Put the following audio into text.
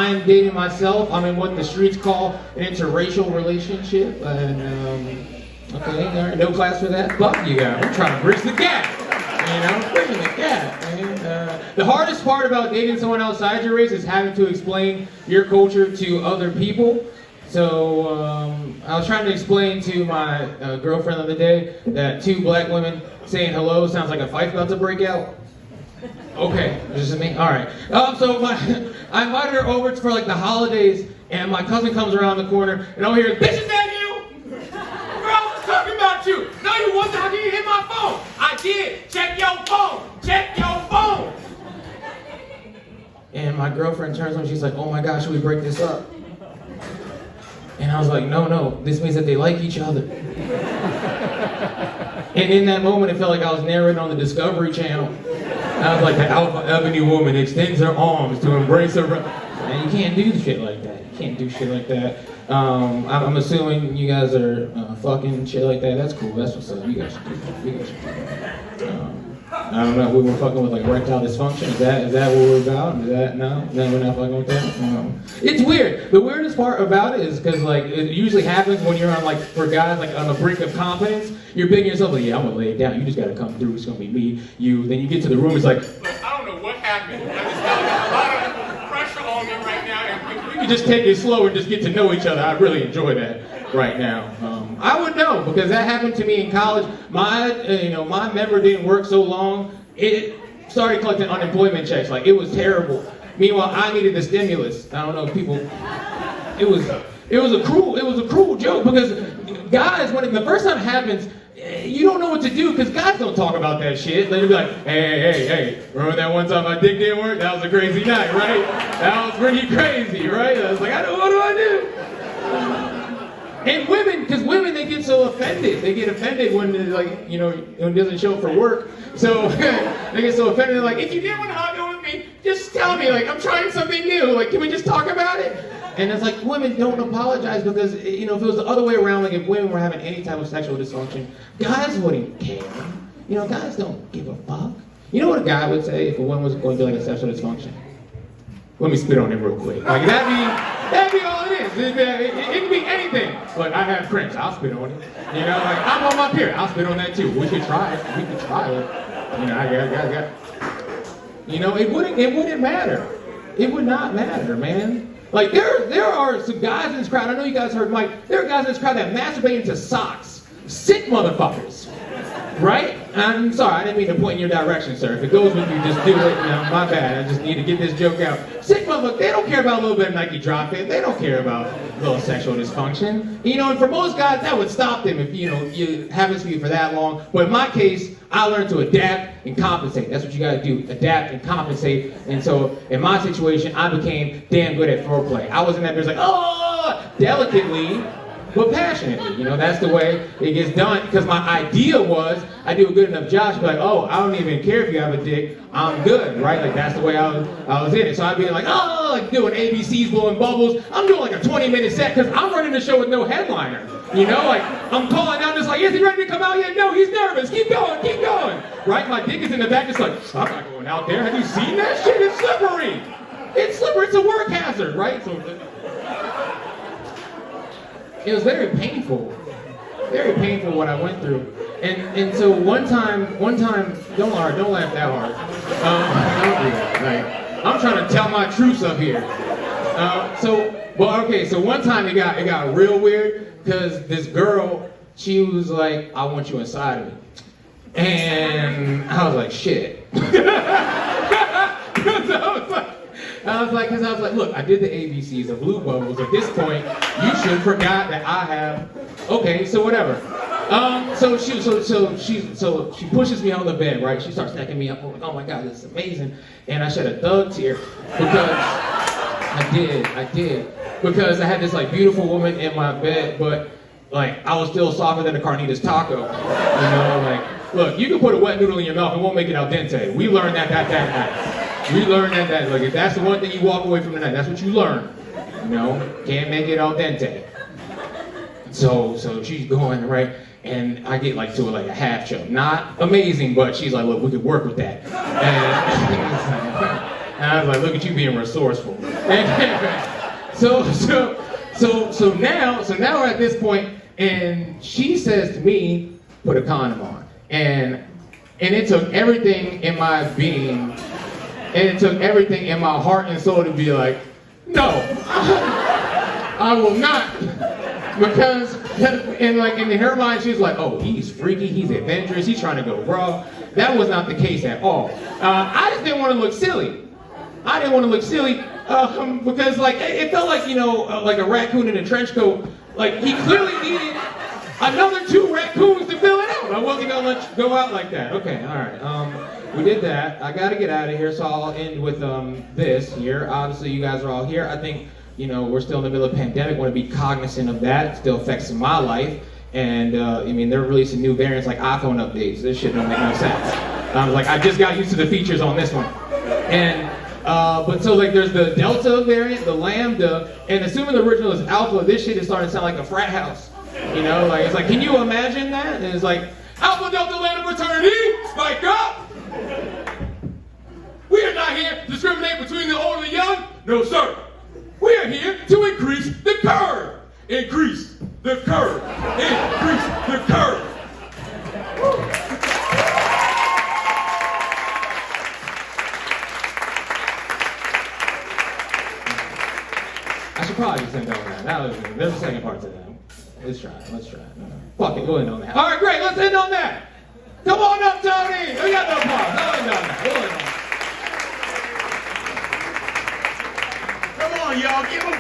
I'm dating myself. I'm in what the streets call an interracial relationship. And, okay, all right, no class for that. Fuck you guys. I'm trying to bridge the gap. Bridging the gap, man. The hardest part about dating someone outside your race is having to explain your culture to other people. So I was trying to explain to my girlfriend the other day that 2 black women saying hello sounds like a fight's about to break out. Okay, this is me? All right. So I invited her over for like the holidays, and my cousin comes around the corner, and over here, bitch, is that you? Girl, I was talking about you. No, you wasn't. How can you hit my phone? I did. Check your phone. Check your phone. And my girlfriend turns on, she's like, oh my gosh, should we break this up? And I was like, no, this means that they like each other. And in that moment, it felt like I was narrating on the Discovery Channel. I was like, the Alpha Avenue woman extends her arms to embrace her. Man, you can't do shit like that. You can't do shit like that. I'm assuming you guys are fucking shit like that. That's cool. That's what's up. You guys should do that. I don't know. We were fucking with like erectile dysfunction. Is that what we're about? Is that no? No, we're not fucking with that. It's weird. The weirdest part about it is because like it usually happens when you're on like for guys like on the brink of confidence. You're bigging yourself like, yeah, I'm gonna lay it down. You just gotta come through. It's gonna be me, you. Then you get to the room. It's like, I don't know what happened. I just got a lot of pressure on me right now. And we can just take it slow and just get to know each other. I really enjoy that right now. I would know because that happened to me in college. My member didn't work so long. It started collecting unemployment checks. Like it was terrible. Meanwhile, I needed the stimulus. I don't know if people. It was a cruel joke because guys, when the first time it happens, you don't know what to do because guys don't talk about that shit. They'll be like, hey, remember that one time my dick didn't work? That was a crazy night, right? That was pretty crazy, right? I was like, what do I do? And women, because women, they get so offended. They get offended when when it doesn't show up for work. So they get so offended. They're like, if you didn't want to hug it with me, just tell me. Like, I'm trying something new. Like, can we just talk about it? And it's like, women don't apologize because, if it was the other way around, like if women were having any type of sexual dysfunction, guys wouldn't care. Guys don't give a fuck. You know what a guy would say if a woman was going through like a sexual dysfunction? Let me spit on him real quick. Like, that'd be all it is. It could be anything. Like, I have cramps, I'll spit on it. Like, I'm on my period, I'll spit on that too. We could try it. It wouldn't matter. It would not matter, man. Like, there are some guys in this crowd, I know you guys heard Mike, there are guys in this crowd that masturbate into socks. Sick motherfuckers. Right? I'm sorry, I didn't mean to point in your direction, sir. If it goes with you, just do it. My bad. I just need to get this joke out. Sick motherfuckers, they don't care about a little bit of Nike drop it. They don't care about a little sexual dysfunction. And for most guys, that would stop them if, you have this for you for that long. But in my case, I learned to adapt and compensate. That's what you gotta do, adapt and compensate. And so, in my situation, I became damn good at foreplay. I wasn't that bitch like, delicately, but passionately. That's the way it gets done. Because my idea was, I do a good enough job to be like, I don't even care if you have a dick, I'm good, right? Like that's the way I was in it. So I'd be like, like doing ABCs, blowing bubbles. I'm doing like a 20-minute set because I'm running the show with no headliner. Like I'm calling out just like, is he ready to come out yet? No, he's nervous. Keep going. Right? My dick is in the back. It's like, I'm not going out there. Have you seen that shit? It's slippery. It's a work hazard, right? So. It was very painful what I went through, and so one time, don't laugh that hard. Don't do that. Like, I'm trying to tell my truths up here. So one time it got real weird because this girl, she was like, I want you inside of me, and I was like, shit. I was like, look, I did the ABCs, the blue bubbles. At this point, you should have forgot that I have. Okay, so whatever. So she pushes me on the bed, right? She starts necking me up. I'm like, oh my God, this is amazing. And I shed a thug tear because I did. Because I had this like beautiful woman in my bed, but like I was still softer than a carnitas taco. Like, look, you can put a wet noodle in your mouth, it won't make it al dente. We learned that night. We learned that. Like, if that's the one thing you walk away from tonight, that's what you learn. Can't make it al dente. So she's going, right? And I get like to like a half choke. Not amazing, but she's like, look, we could work with that. And I was like, look at you being resourceful. And so now we're at this point, and she says to me, put a condom on. And it took everything in my being, and it took everything in my heart and soul to be like, no, I will not. Because, in her mind, she was like, oh, he's freaky, he's adventurous, he's trying to go raw. That was not the case at all. I just didn't want to look silly. Because it felt like, like a raccoon in a trench coat. Like, he clearly needed another 2 raccoons to fill it out. I wasn't gonna let you go out like that. Okay, all right. We did that. I gotta get out of here, so I'll end with this here. Obviously, you guys are all here. I think, we're still in the middle of a pandemic. Want to be cognizant of that. It still affects my life. And they're releasing new variants like iPhone updates. This shit don't make no sense. I just got used to the features on this one. And but so there's the Delta variant, the Lambda, and assuming the original is Alpha, this shit is starting to sound like a frat house. It's like, can you imagine that? And it's like, Alpha Delta Lambda fraternity, spike up. We are not here to discriminate between the old and the young. No, sir. We are here to increase the curve. Increase the curve. Increase the curve. I should probably just end on that. There's a second part to that. Let's try. Fuck it, we'll end on that. All right, great, let's end on that. Come on up, Tony. We got no applause. I'll end on that. We'll end on that. Come on, y'all, give him